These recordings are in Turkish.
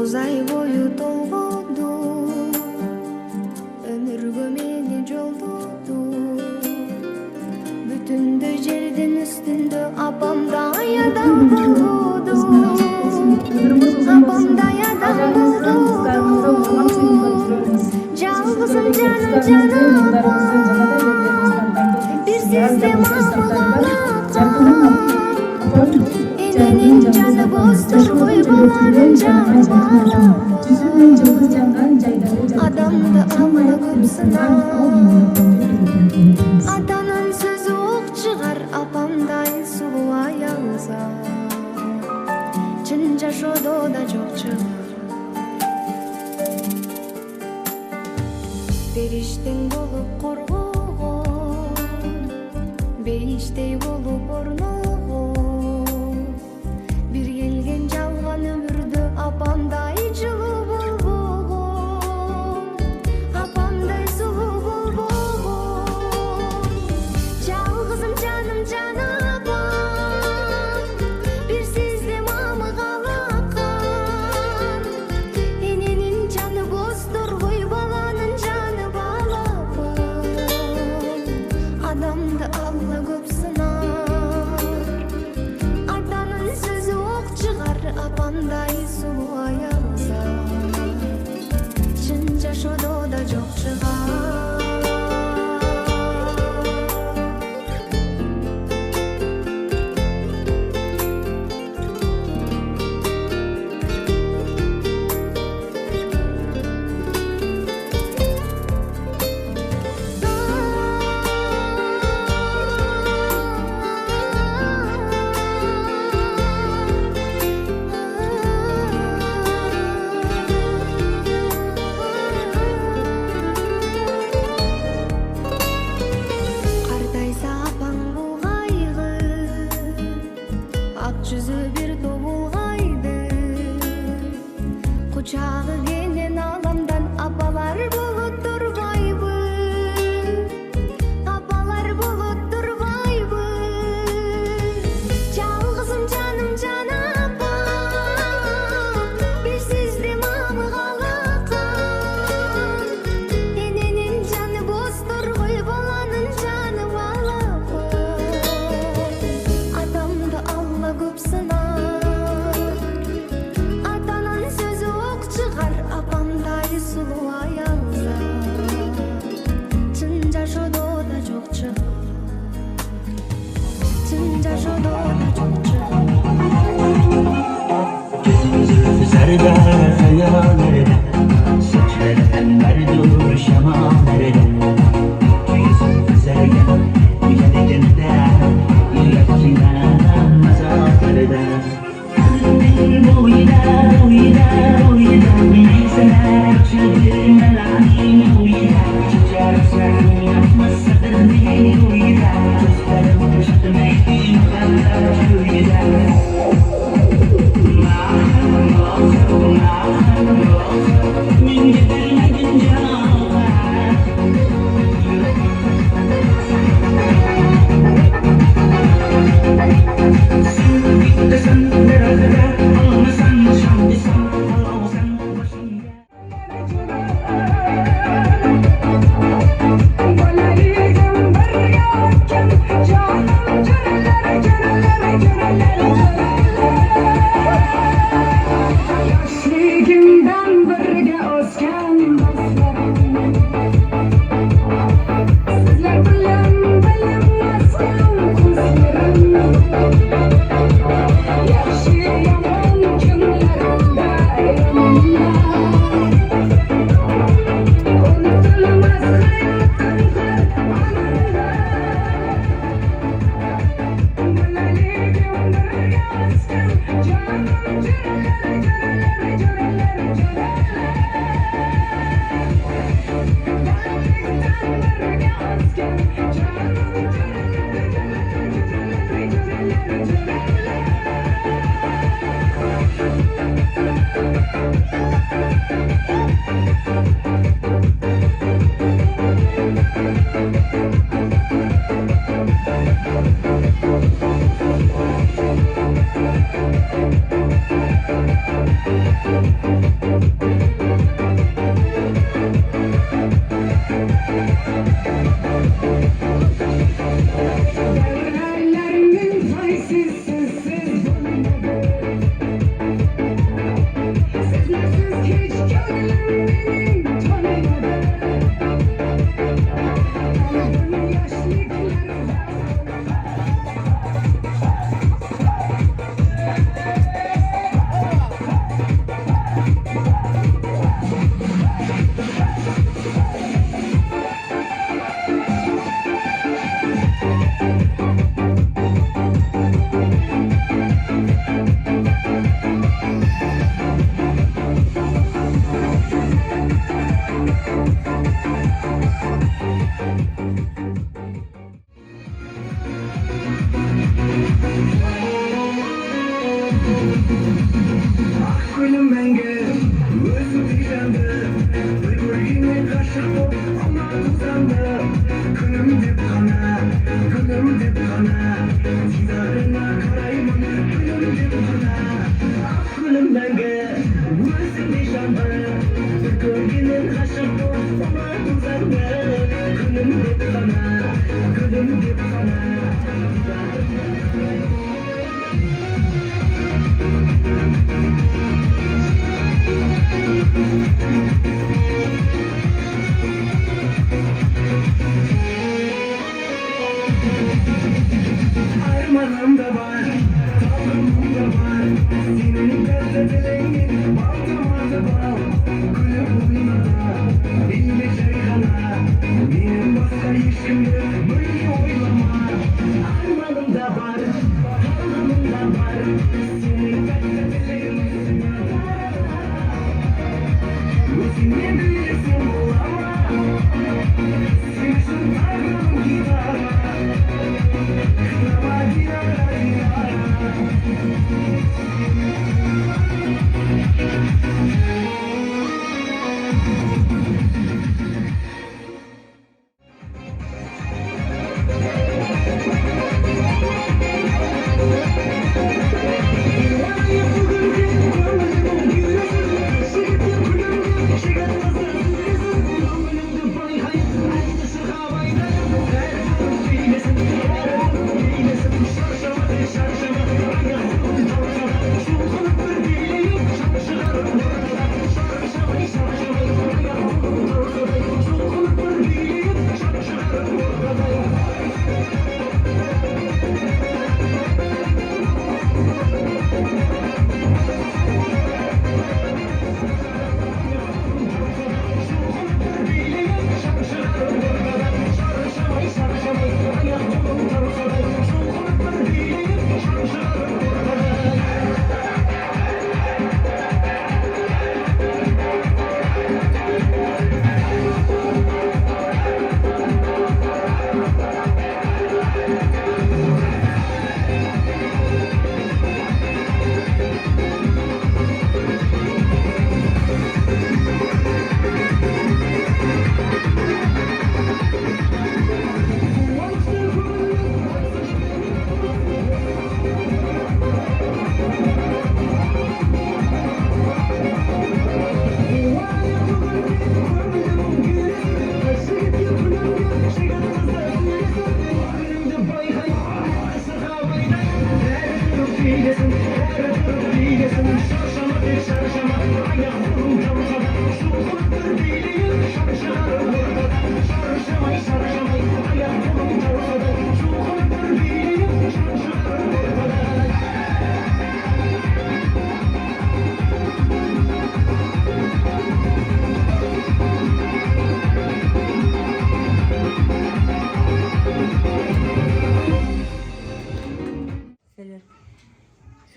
9 ай бою толгоду, өмүргө мени жолдоду. Бүтүндөй жердин үстүндө апамдай адам болду. Апамдай адам болду. Жалгызым жаным жаным, бир сизде мамыгалакан. Эненин жаны боздур, ой баланын жаны бала. Адамды алла көп сынар, атанын сөзү ок чыгар. Апамдай сулуу аялза чын жашоодо да жок чыгар. Бериштең болуп коргогон, бейиштей болуп орногон. Бир келген жалган өмүрдө апамдай жылуу болбогон. Апамдай сулуу болбогон. Жалгызым жаным жанапам, бир сизде мамыгалакан. Эненин жаны боздур, ой баланын жаны балапан. Адамды алла көп сынар, атанын сөзү ок чыгар. Апамдай сулуу аялза чын жашоодо да жок чыгар. Картайса апаң булгайгы, ак жүзү бир тобулгайды. Кучагы кенен аламдан апалар болот турбайбы. Апалар болот турбайбы. Жалгызым жаным жанапам, бир сизде мамыгалакан. Эненин жаны боздур, ой баланын жаны балапан. Адамды алла көп сынар, атанын сөзү ок чыгар. Апамдай сулуу аялза чын жашоодо да жок чыгар. Чын жашоодо да жок чыгар. Zarda hayallerine, saçlarından vardır şamanlarına. Zarda yadeginde, yakınan mazalarda. Kalbim uyda, uyda, uyda, sana çıldır melanin uyda. Çiçersen yapmasıdır beni uyda. Gözlerim çıkmayın kadar uyda. Gülüm benge, özüm diyende, bir kaşık ol, ama tuzanda. Gülüm dip kana, gülüm dip kana, tidarına karayman, gülüm dip kana. Gülüm benge, özüm diyende, bir kaşık ol, ama tuzanda. Gülüm dip kana, gülüm dip kana, tidarına karayman. Armanım da var, tavrımım da var. Senin gazetelerin baltamada bal. Gülüp uymada, bilge çaykana. Benim başka işim yok, böyle oylama. Armanım da var, tavrımım da var. Senin gazetelerin özüne büyüsün bulama. Sensin tavrımın gidara.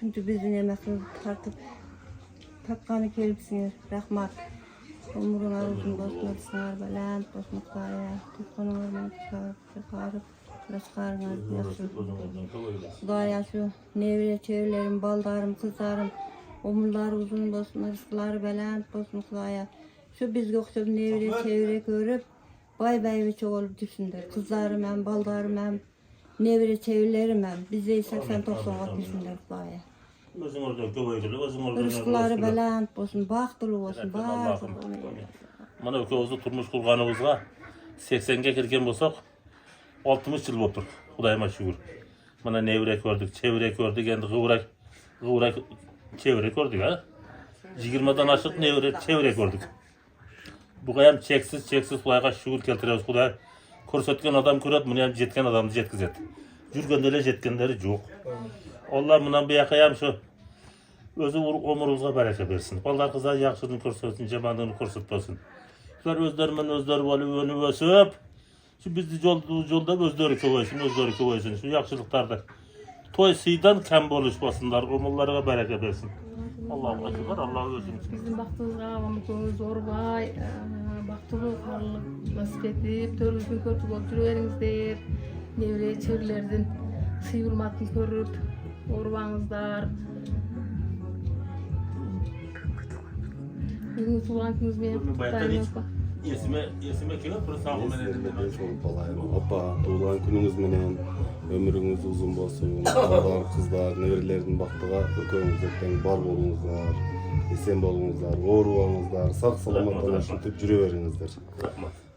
Çünkü bizim yemekleri tartıp takkanı kelipsiniz. Rahmat. Umuruna uzun bozmasınlar. Belent bozmakaya. Tutkanı ormanı çıkarıp. Başkarınlar yapsın. Gaya şu nevre çevirlerim, baldarım, kızlarım. Omurları uzun bozsun, rızkları belent bozmakaya. Şu biz yoksa nevre çevire görüp. Bay bay ve çoğalıp düşündür. Kızlarım hem, baldarım hem. Nevre çevirilerim hem. Bize 80-90'a düşündür gaya. Özün orada köpeydiler, özün orada Rızkları belent olsun, baktılı olsun, bağırtılı. Mana öküğümüzü turmuş kurganımızga 80'ge kirgen bolsak 60 yıl otur. Hudayıma şükür. Mana nevrek gördük, çevrek gördük, endi gıvrak çevrek gördük ha. 20'dan aşık nevrek çevrek gördük. Bu kayam çeksiz Hudayga şükür keltiremiz. Huday korsatken adam köret, bunu hem jetken adamı jetkizet. Jürgendele jetkenleri yok. Allah bundan bir yakayam şu özü omurumuzga bereke versin. Allah kızlar yakşılığını korsatın, cemandığını korsatmasın. Şular özleri balı önü ösüp şu bizi yolda özleri köveysin. Şu yakşılıklarda toy sıydan kem boluşmasınlar. Omurlarına bereke versin. Allah'a şükür, Allah'a özüm. Bizim baktığımızda avamız orbay, baktığımız karlılık nasip edip, törgüzün körtü oturuveriniz deyip, nevre çevirilerden sıyrılmasını görüp, orbanızlar, Bugün tuğlan gününüz benim kutlayın opa. Esime keliyor, bir sağ olun Sizlerle çok balayım. Opa, doğulan gününüz menen ömrünüz uzun bolsun. Oğlan, kızlar, nevrelerinin baktığa kökönüzdekten bar bolunuzlar. Esen bolunuzlar, oğruğunuzlar, sağ salamat anlaşıp jüre berinizler. Rahmat.